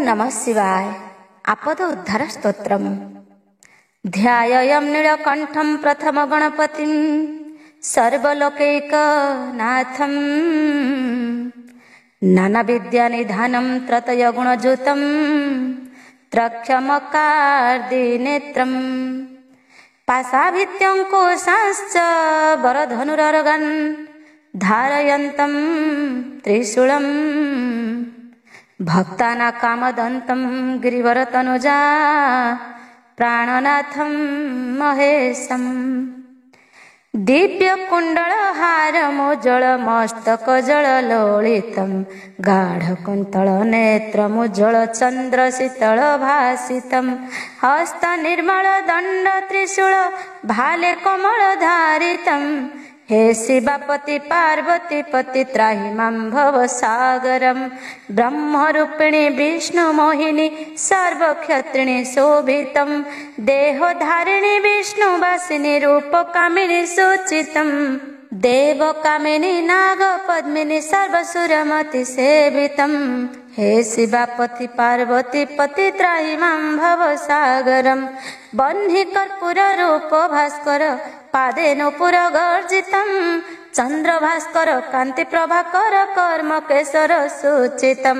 नमः शिवाय। आपद उद्धार स्तोत्रम्। ध्याययं नीलकण्ठं प्रथम गणपतिं सर्वलोकैकनाथं नानाविद्यानिधानं त्रतयगुणजुतं त्रक्षमकार्दिनेत्रम् पाशाभित्यङ्कुशांश्च वरधनुरर्गन् धारयन्तं त्रिशूलम् भक्तानां कामदन्तं गिरिवरतनुजा प्राणनाथं महेशम् दिव्यकुण्डलहारमुज्ज्वलमस्तकजललोलितं गाढकुन्तलनेत्रमुज्ज्वलचन्द्रशीतलभासितं हस्तनिर्मलदण्डत्रिशूल भाले कमलधारितं हे शिवापति पार्वती पति त्राहि मां भवसागरं ब्रह्मरूपिणी विष्णुमोहिनी सर्वक्षत्रिणी शोभितं देहधारिणी विष्णुवासिनी रूपकामिनी सूचितं देवकामिनी नागपद्मिनी सर्वसुरमति सेवितं हे शिवापति पार्वती पति त्राहि मां भवसागरं बह्नि कर्पूर रूप भास्कर पादेन पुरगर्जितं चन्द्रभास्कर कान्ति प्रभाकर कर्मकेशर सूचितं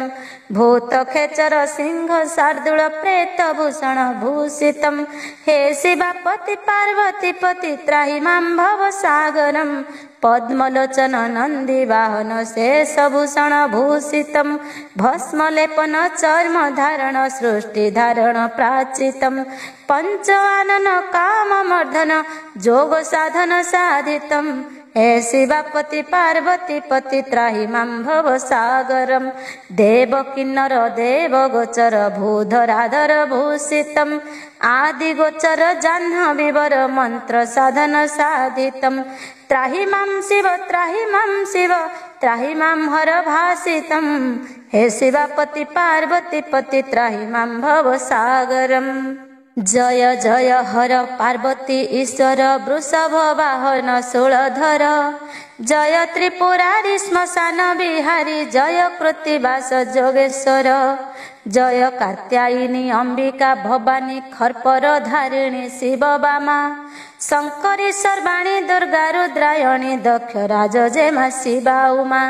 भूतखेचर सिंह शार्दूल प्रेतभूषण भूषितं हे शिवापति पार्वती पति त्राहि मां भवसागरं पद्मलोचन नन्दिवाहन शेषभूषण भूषितं भस्मलेपन चर्मधारण सृष्टिधारण प्राचितं पञ्चवानन काममर्दन जोग साधन साधितं हे शिवापति पार्वती पति त्राहि मां भवसागरं देवकिन्नर देवगोचर भूधराधर भूषितं आदिगोचर जाह्नवीवर मन्त्र साधन साधितं त्राहि मां शिव त्राहि मां शिव त्राहि मां हर भासितं हे शिवापति पार्वती पति त्राहि मां भवसागरम् जय जय हर पार्वती ईश्वर वृषभ वाहन शूलधर जय त्रिपुरारी श्मशान बिहारी जय कृत्तिवास जोगेश्वर जय कात्यायिनी अंबिका भवानी खर्पर धारिणी शिवबामा शंकरी सर्वाणी दुर्गा रुद्रायणी दक्ष राजजेमा शिवा उमा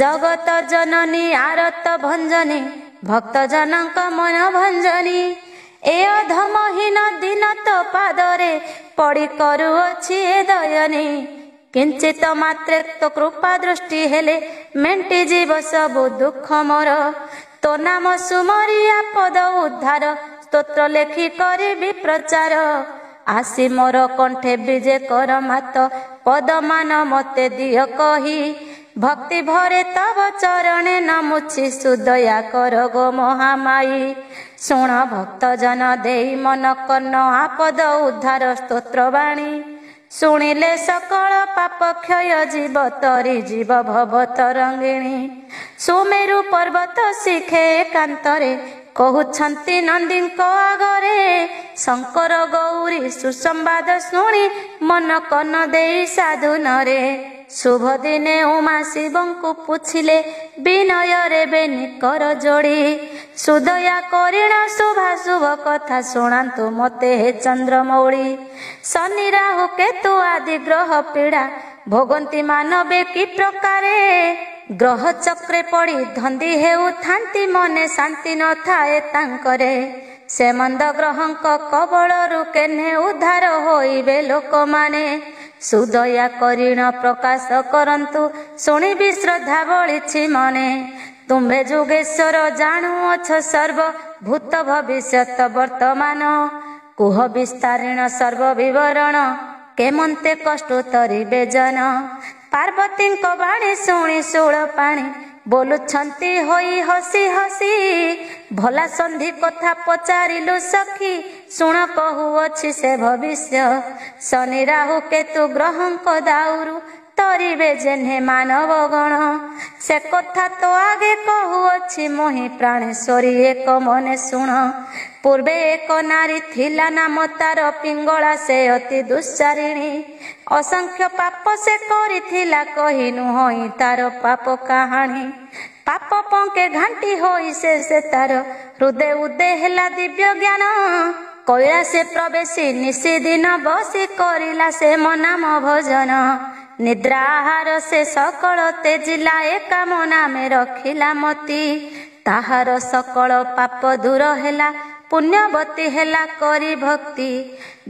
जगत जननी आरत भंजनी भक्त जनक मन भंजनी ए अधमहीन दीन तो पादरे पड़ी करुअछि ए दयनी किंचित मात्रे तो कृपा दृष्टि हेले मेंटी जीव सबु दुख मोर तो नाम सुमरिया पद उद्धार स्तोत्र लेखि करिबि प्रचार आसी मोर कंठे विजे कर मात पदमान मते दिय कही भक्ति भरे तब चरणे नमुछि सुदया कर गो महामाई शुण भक्त जन देई मन कर्ण आपद उद्धार स्तोत्र बाणी शुणिले सकल पाप क्षय जीव तरी जीव भव तरंगिणी सुमेरु पर्वत शिखे एकांतरे कहउछंती नंदीଙ୍କ आगरे शंकर गौरी सुसंवाद शुणी मन कर्ण देई साधुनरे शुभ दिने उमा शिवं को पूछिले विनय रे बेनी कर जोड़ी सुदया करिण शुभा शुभ कथा शुणांतु मते हे चंद्रमौली शनि राहु केतु आदि ग्रह पीड़ा भोगंती मानवे कि प्रकारे ग्रह चक्रे पड़ी धंदी हेउ थांती मने शांति न थाए तांकरे से मंद ग्रहंक कबलरु केने उद्धार होइबे लोक माने सुदया करिण प्रकाश करंतु शुणिबि श्रद्धा बलिछि मने तुम्हे जोगेश्वर जाणुअछ सर्व भूत भविष्यत वर्तमान कुह विस्तारिण सर्व विवरण केमंते कष्ट तरिबे जन पार्वती बाणी शुणी शूल पाणी बोलुछंती होई हसी हसी भला संधि कथा पचारिलु सखी शुण कहुअछि से भविष्य शनि राहु केतु ग्रहंक दाउरु तरिबे जेन्हे मानव गण से कथा तो आगे कहूअछि मोहि प्राणेश्वरी एक मने शुण पूर्वे एक नारी थिला नाम तार पिंगला से अति दुश्चारिणी असंख्य पाप से करिथिला कहि नुहई तार पाप कहानी ପାପ ପଙ୍କେ ଘାଣ୍ଟି ହୋଇ ସେ ତାର ହୃଦୟ ଉଦୟ ହେଲା ଦିବ୍ୟ ଜ୍ଞାନ। କୈଳାସେ ପ୍ରବେଶୀ ନିଶିଦିନ ବସି କରିଲା ସେ ମୋ ନାମ ଭଜନ। ନିଦ୍ରା ଆହାର ସେ ସକଳ ତେଜିଲା ଏକା ମୋ ନାମେ ରଖିଲା ମତି। ତାହାର ସକଳ ପାପ ଦୂର ହେଲା ପୁଣ୍ୟବତୀ ହେଲା କରି ଭକ୍ତି।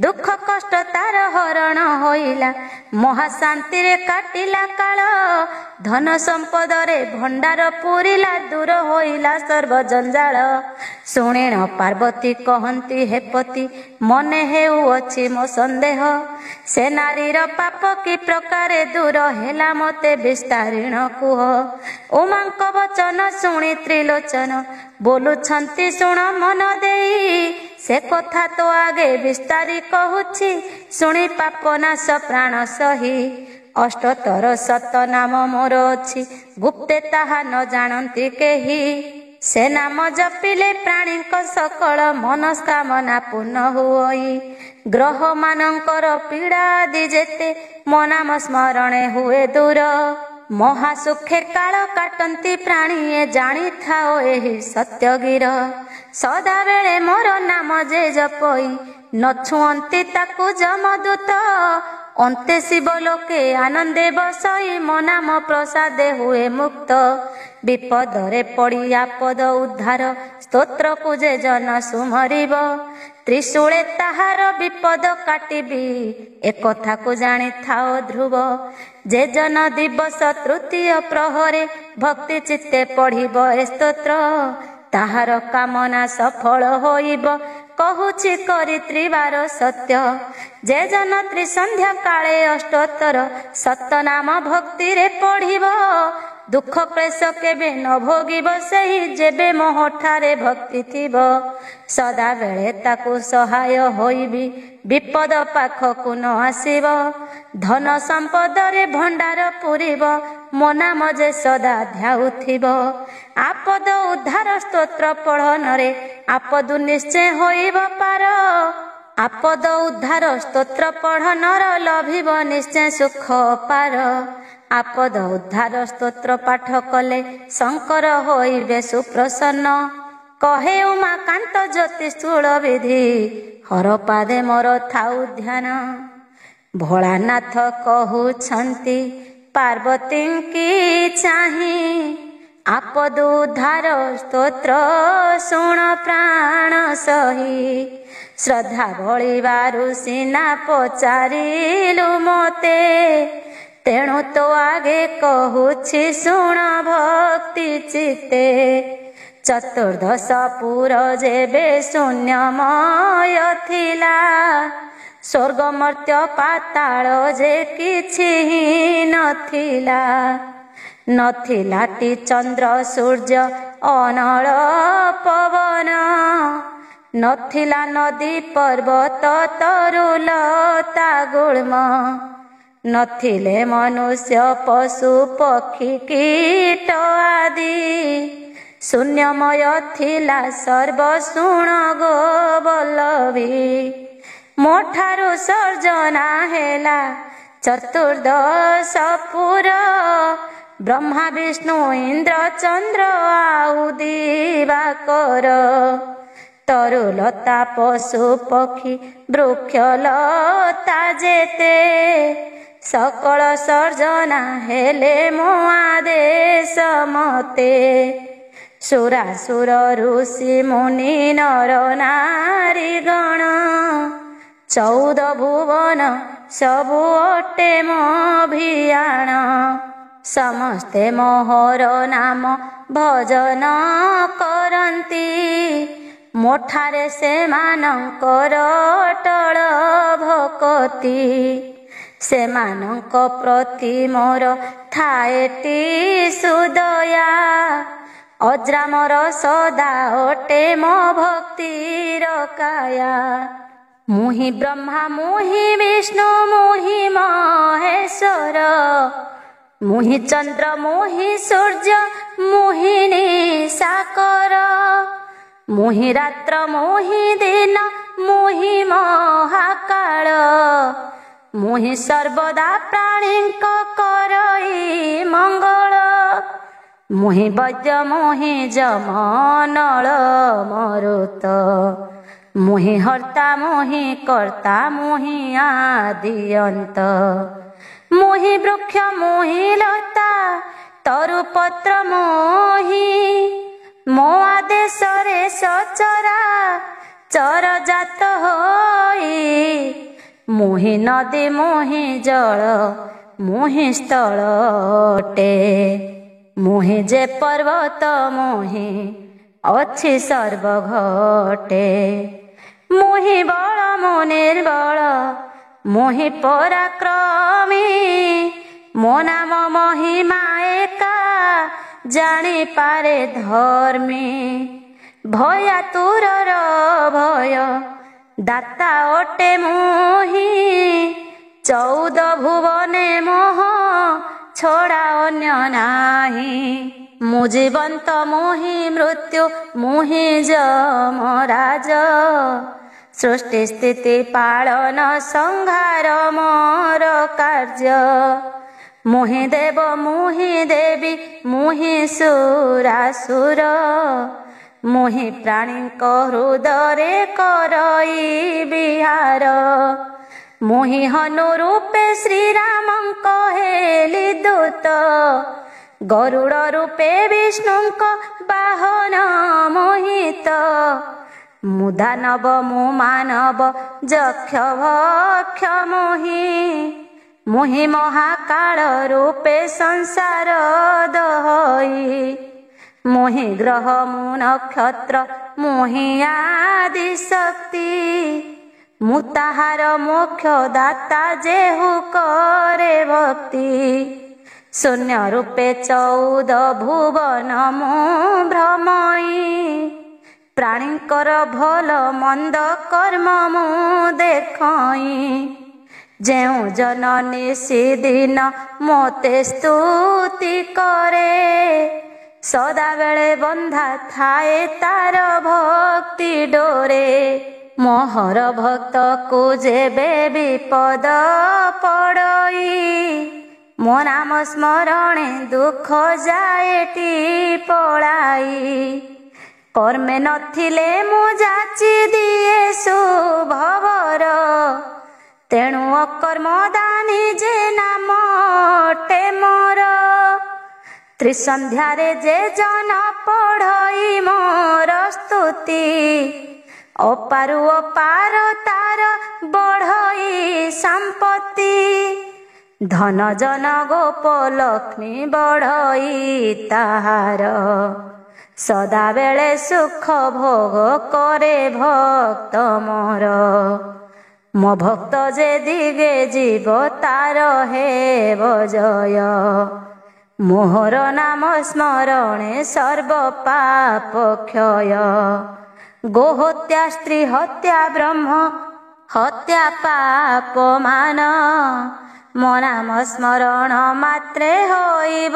ଦୁଃଖ କଷ୍ଟ ତାର ହରଣ ହୋଇଲା ମହାଶାନ୍ତିରେ କାଟିଲା କାଳ। ଧନ ସମ୍ପଦରେ ଭଣ୍ଡାର ପୁରିଲା ଦୂର ହୋଇଲା ସର୍ବ ଜଞ୍ଜାଳ। ଶୁଣିଣ ପାର୍ବତୀ କହନ୍ତି ହେ ପତି ମନେ ହେଉଅଛି ମୋ ସନ୍ଦେହ। ସେ ନାରୀର ପାପ କି ପ୍ରକାରେ ଦୂର ହେଲା ମତେ ବିସ୍ତାରିଣ କୁହ। ଉମାଙ୍କ ବଚନ ଶୁଣି ତ୍ରିଲୋଚନ ବୋଲୁଛନ୍ତି ଶୁଣ ମନ ଦେଇ। ସେ କଥା ତ ଆଗେ ବିସ୍ତାରି କହୁଛି ଶୁଣି ପାପ ନାଶ ପ୍ରାଣ ସହି। ଅଷ୍ଟତର ଶତ ନାମ ମୋର ଅଛି ଗୁପ୍ତେ ତାହା ନ ଜାଣନ୍ତି କେହି। ସେ ନାମ ଜପିଲେ ପ୍ରାଣୀଙ୍କ ସକଳ ମନସ୍କାମନା ପୂର୍ଣ୍ଣ ହୁଅଇ। ଗ୍ରହ ମାନଙ୍କର ପୀଡ଼ା ଆଦି ଯେତେ ମୋ ନାମ ସ୍ମରଣେ ହୁଏ ଦୂର। ମହାସୁଖେ କାଳ କାଟନ୍ତି ପ୍ରାଣୀଏ ଜାଣିଥାଅ ଏହି ସତ୍ୟଗିର। ସଦାବେଳେ ମୋର ନାମ ଯେ ଜପଇ ନ ଛୁଅନ୍ତି ତାକୁ ଯମଦୂତ। ଅନ୍ତେ ଶିବ ଲୋକେ ଆନନ୍ଦେ ବସଇ ମୋ ନାମ ପ୍ରସାଦେ ହୁଏ ମୁକ୍ତ। ବିପଦରେ ପଡ଼ି ଆପଦ ଉଦ୍ଧାର ସ୍ତୋତ୍ରକୁ ଯେ ଜନ ସୁମରିବ। ତ୍ରିଶୂଳେ ତାହାର ବିପଦ କାଟିବି ଏକଥାକୁ ଜାଣିଥାଅ ଧ୍ରୁବ। ଯେ ଜନ ଦିବସ ତୃତୀୟ ପ୍ରହରେ ଭକ୍ତି ଚିତ୍ତେ ପଢ଼ିବ ଏ ସ୍ତୋତ୍ର। ତାହାର କାମନା ସଫଳ ହୋଇବ କହୁଛି କରିତ୍ରିବାର ସତ୍ୟ। ଯେ ଜନ ତ୍ରିସନ୍ଧ୍ୟା କାଳେ ଅଷ୍ଟୋତ୍ତର ସତନାମ ଭକ୍ତିରେ ପଢ଼ିବ। ଦୁଃଖ କ୍ଲେଶ କେବେ ନ ଭୋଗିବ ସେହି ଯେବେ ମୋହଠାରେ ଭକ୍ତି ଥିବ। ସଦାବେଳେ ତାକୁ ସହାୟ ହୋଇବି ବିପଦ ପାଖକୁ ନ ଆସିବ। ଧନ ସମ୍ପଦରେ ଭଣ୍ଡାର ପୁରିବ ମୋ ନାମ ଯେ ସଦା ଧ୍ୟାଉଥିବ। ଆପଦ ଉଦ୍ଧାର ସ୍ତୋତ୍ର ପଢ଼ନରେ ଆପଦ ନିଶ୍ଚୟ ହୋଇବ ପାର। ଆପଦ ଉଦ୍ଧାର ସ୍ତୋତ୍ର ପଢ଼ନର ଲଭିବ ନିଶ୍ଚୟ ସୁଖ ପାର। ଆପଦ ଉଦ୍ଧାର ସ୍ତୋତ୍ର ପାଠ କଲେ ଶଙ୍କର ହୋଇବେ ସୁପ୍ରସନ୍ନ। କହେ ଉମାକାନ୍ତ ଜ୍ୟୋତି ସ୍ଥୂଳ ବିଧି ହର ପାଦେ ମୋର ଥାଉ ଧ୍ୟାନ। ଭୋଳାନାଥ କହୁଛନ୍ତି ପାର୍ବତୀଙ୍କି ଚାହିଁ ଆପଦ ଉଦ୍ଧାର ସ୍ତୋତ୍ର ଶୁଣ ପ୍ରାଣ ସହି। ଶ୍ରଦ୍ଧା ବଳିବାରୁ ସିନା ପଚାରିଲୁ ମୋତେ ତେଣୁ ତ ଆଗେ କହୁଛି ଶୁଣ ଭକ୍ତି ଚିତ୍ତେ। ଚତୁର୍ଦ୍ଦଶ ପୁର ଯେବେ ଶୂନ୍ୟମୟ ଥିଲା ସ୍ୱର୍ଗ ମର୍ତ୍ତ୍ୟ ପାତାଳ ଯେ କିଛି ନଥିଲା। ନଥିଲାଟି ଚନ୍ଦ୍ର ସୂର୍ଯ୍ୟ ଅନଳ ପବନ। ନଥିଲା ନଦୀ ପର୍ବତ ତରୁଲତା ଗୁଳ୍ମ। ନଥିଲେ ମନୁଷ୍ୟ ପଶୁ ପକ୍ଷୀ କୀଟ ଆଦି। ଶୂନ୍ୟମୟ ଥିଲା ସର୍ବ ଶୁଣ ଗୋ ବଲ୍ଲଭୀ। ମୋ ଠାରୁ ସର୍ଜନା ହେଲା ଚତୁର୍ଦ୍ଦଶ ପୁର। ବ୍ରହ୍ମା ବିଷ୍ଣୁ ଇନ୍ଦ୍ର ଚନ୍ଦ୍ର ଆଉ ଦିବାକର। ତରୁଲତା ପଶୁ ପକ୍ଷୀ ବୃକ୍ଷ ଲତା ଯେତେ ସକଳ ସର୍ଜନା ହେଲେ ମୋ ଆଦେଶ ମତେ। ସୁରାସୁର ଋଷି ମୁନି ନର ନାରୀ ଗଣ 14 ଭୁବନ ସବୁ ଅଟେ ମୋ ଭିଆଣ। ସମସ୍ତେ ମୋହର ନାମ ଭଜନ କରନ୍ତି। ମୋଠାରେ ସେମାନଙ୍କର ଅଟଳ ଭକତି। ସେମାନଙ୍କ ପ୍ରତି ମୋର ଥାଏଟି ସୁଦୟା। ଅଜ୍ରାମର ସଦା ଅଟେ ମୋ ଭକ୍ତିର କାୟା। ମୁହିଁ ବ୍ରହ୍ମା ମୁହିଁ ବିଷ୍ଣୁ ମୁହିଁ ମହେଶ୍ୱର। ମୁହିଁ ଚନ୍ଦ୍ର ମୁହିଁ ସୂର୍ଯ୍ୟ ମୁହିଁ ନିଶାକର। ମୁହିଁ ରାତ୍ର ମୁହିଁ ଦିନ ମୁହିଁ ମହାକାଳ। ମୁହିଁ ସର୍ବଦା ପ୍ରାଣୀଙ୍କ କରଇ ମଙ୍ଗଳ। मुहि वैद्य मुहि जम नल मरुत मुहि हर्ता मुहि कर्ता मुहि आदि अंत मुहि वृक्ष मुहि लता तरु पत्र मोहि मो आदेश रे सचरा चर जात होई मुहि नदी मुहि जल मुहि स्थल अटे मुहि जे पर्वत मुहि अछि सर्वघटे मुहि बल मो निर्बल मुहि पराक्रमी मो नाम महिमा एका जानी पारे धर्मी भयातुरर भय दाता अटे मुहि 14 भुवने मोह छोड़ा अन्य नाही मु जीवंत मुहि मृत्यु मुहि जमराज सृष्टि स्थिति पालन संहार मोर कार्य मुहि देव मुहि देवी मुहि सुरासुर मुहि प्राणी हृदय करई विहार मुहि हनु रूपे श्रीराम हेली दूत गरुड़ रूपे विष्णु बाहन मोहित मु दानव मु मानव जक्ष भक्ष मुहि महाकाल रूपे संसार दहई मुहि ग्रह मु नक्षत्र मुहि आदि शक्ति मु ताहार मोक्ष दाता जेहु करे भक्ति शून्य रूपे 14 भुवन मु भ्रमई प्राणीकर भल मंद कर्म मु देखई जेउ जननी सिदिन मोते स्तुति करे सदा बेले बंधा थाए तार भक्ति डोरे मोहर भक्त को जेबे विपद पड़ई मो नाम स्मरणे दुख जाएटी पड़ाई कर्मे नथिले मु जाची दिए सुभवर तेणु अकर्म दानी जे नाम अटे मोर त्रिसंध्यारे जे जन पढ़ई मोर स्तुति अपारु अपार तार बढ़ई संपत्ति धन जन गोप लक्ष्मी बढ़ई ताहार सदा बेले सुख भोग करे भक्त मोर मो भक्त जे दिगे जीव तार हेब जय मोहर नाम स्मरणे सर्व पाप क्षय गोहत्या स्त्री हत्या ब्रह्म हत्या पाप मान मो नाम स्मरण मात्रे होइब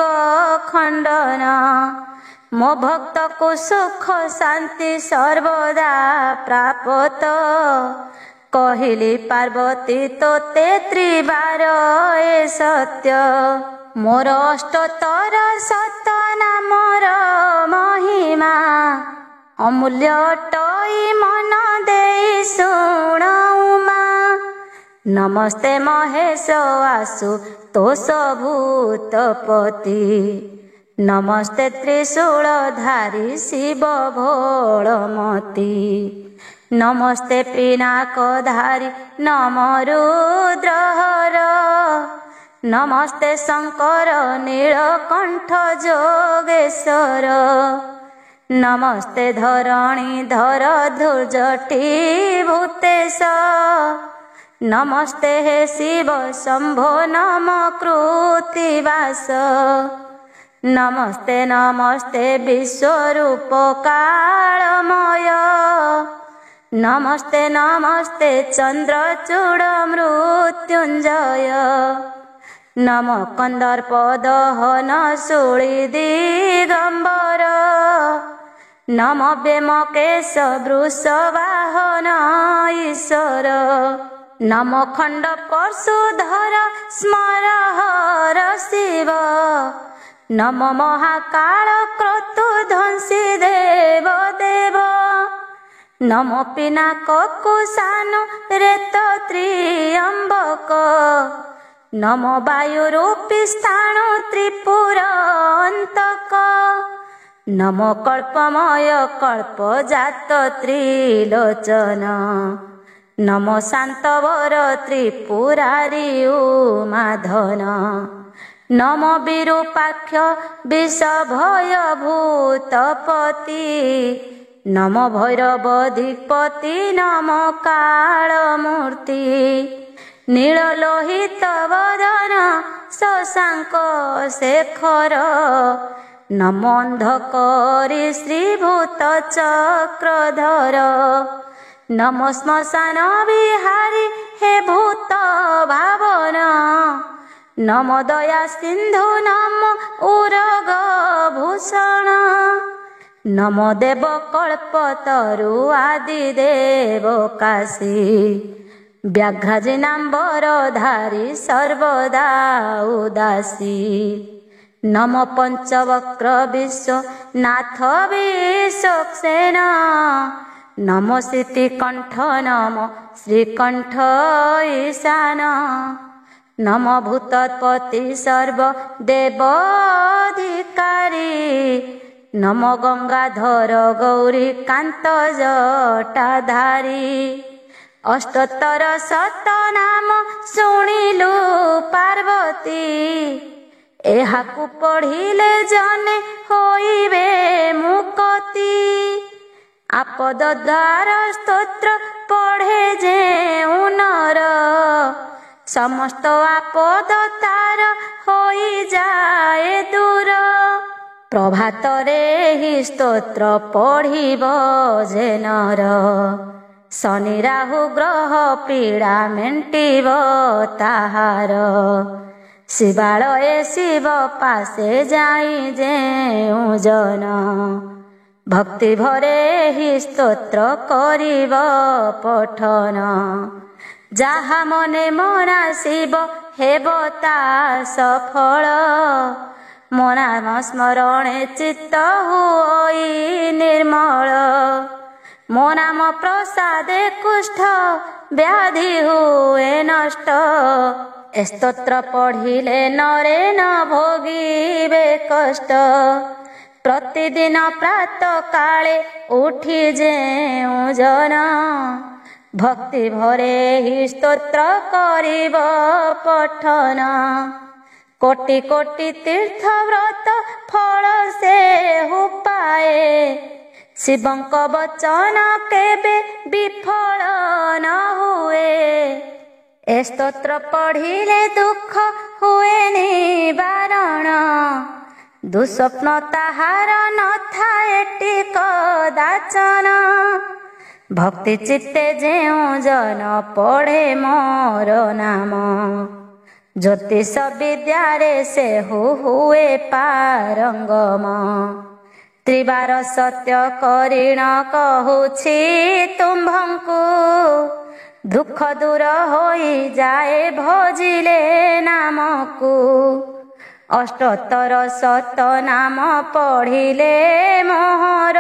खंडन मो भक्त को सुख शांति सर्वदा प्राप्त कहिली पार्वती तोते त्रिबार ए सत्य मोर अष्टोत्तर सत नामर महिमा अमूल्य अटई मन देई शुणुमा नमस्ते महेश आसु तोष भूतपति नमस्ते त्रिशूलधारी शिव भोळमती नमस्ते पिनाकधारी नम रुद्रहर नमस्ते शंकर नीलकंठ जोगेश्वर नमस्ते धरणीधर धुर्जटी भूतेश नमस्ते हे शिव शंभो नम कृतिवास नमस्ते नमस्ते विश्वरूप कालमय नमस्ते नमस्ते चंद्रचूड़ मृत्युंजय नम कंदर्प दहन शूली दिगंबर नम व्योमकेश वृषवाहन ईश्वर नम खंड परशुधर स्मर हर शिव नम महाकाल क्रतु ध्वंसी देव देव नम पिनाक कुशान रेत त्रियंबक नम वायुरूपी स्थाणु त्रिपुरान्तक नम कल्पमय कल्पजात त्रिलोचन नम शान्तवर त्रिपुरारी उमाधन नम विरूपाक्ष विषभय भूतपति नम भैरवधिपति नम कालमूर्ति नीललोहित वदन शशांक शेखर नम अंधकरी श्रीभूत चक्रधर नम श्मशान विहारी हे भूत भावन नम दया सिंधु नम उरग भूषण नम देव कल्पतरु आदि देव काशी व्याघ्रजिनाम्बर धारी सर्वदा उदासी नम पंचवक्र विश्वनाथ विश्वक्सेन नम श्रुतिकण्ठ नम श्रीकण्ठ ईशान नम भूतपति सर्वदेवाधिकारी नम गंगाधर गौरी कांत जटाधारी अष्टोत्तर शतनाम शुणिलु पार्वती एहाकु पढ़िले जने होइबे मुक्ति आपद द्वार स्तोत्र पढ़े जे नर समस्त आपद तार होई जाए दूर प्रभातरे ही स्तोत्र पढ़िब जे नर शनि राहु ग्रह पीड़ा मेंटिब ताहार शिवालये शिव पासे जाई जेउ जन भक्ति भरे ही स्तोत्र करिब पठन जहा मने मना शिव हेब ता सफल मो नाम स्मरणे चित्त हुई निर्मल मो नाम प्रसादे कुष्ठ व्याधि हुए नष्ट स्तोत्र पढ़िले नरे न भोगिबे कष्ट प्रतिदिन प्रातः काले उठी जेउ जन भक्ति भरे ही स्तोत्र करिब पठन कोटि कोटि तीर्थ व्रत फल से हु पाए शिवंक वचन केबे विफल न हुए ए स्तोत्र पढ़िले दुख हुए निवारण दुस्वप्न ताहार न थाए टिकदाचन भक्ति चित्ते जेउ जन पढ़े मोर नाम ज्योतिष विद्यारे से हुए पारंगम त्रिबार सत्य करिण कहुछि तुम्भंकु दुख दूर होई जाए भजिले नामकु अष्टोत्तर शत नाम पढ़िले मोहर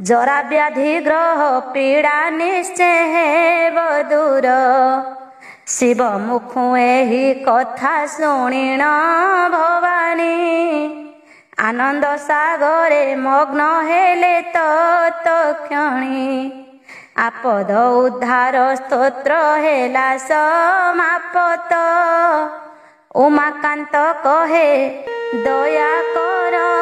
जरा व्याधि ग्रह पीड़ा निश्चय हेब दूर शिव मुखु एही कथा शुणिण भवानी आनंद सागरे मग्न हेले तत्क्षणी आपद उद्धार स्तोत्र हेला समाप्त उमाकांत कहे दया कर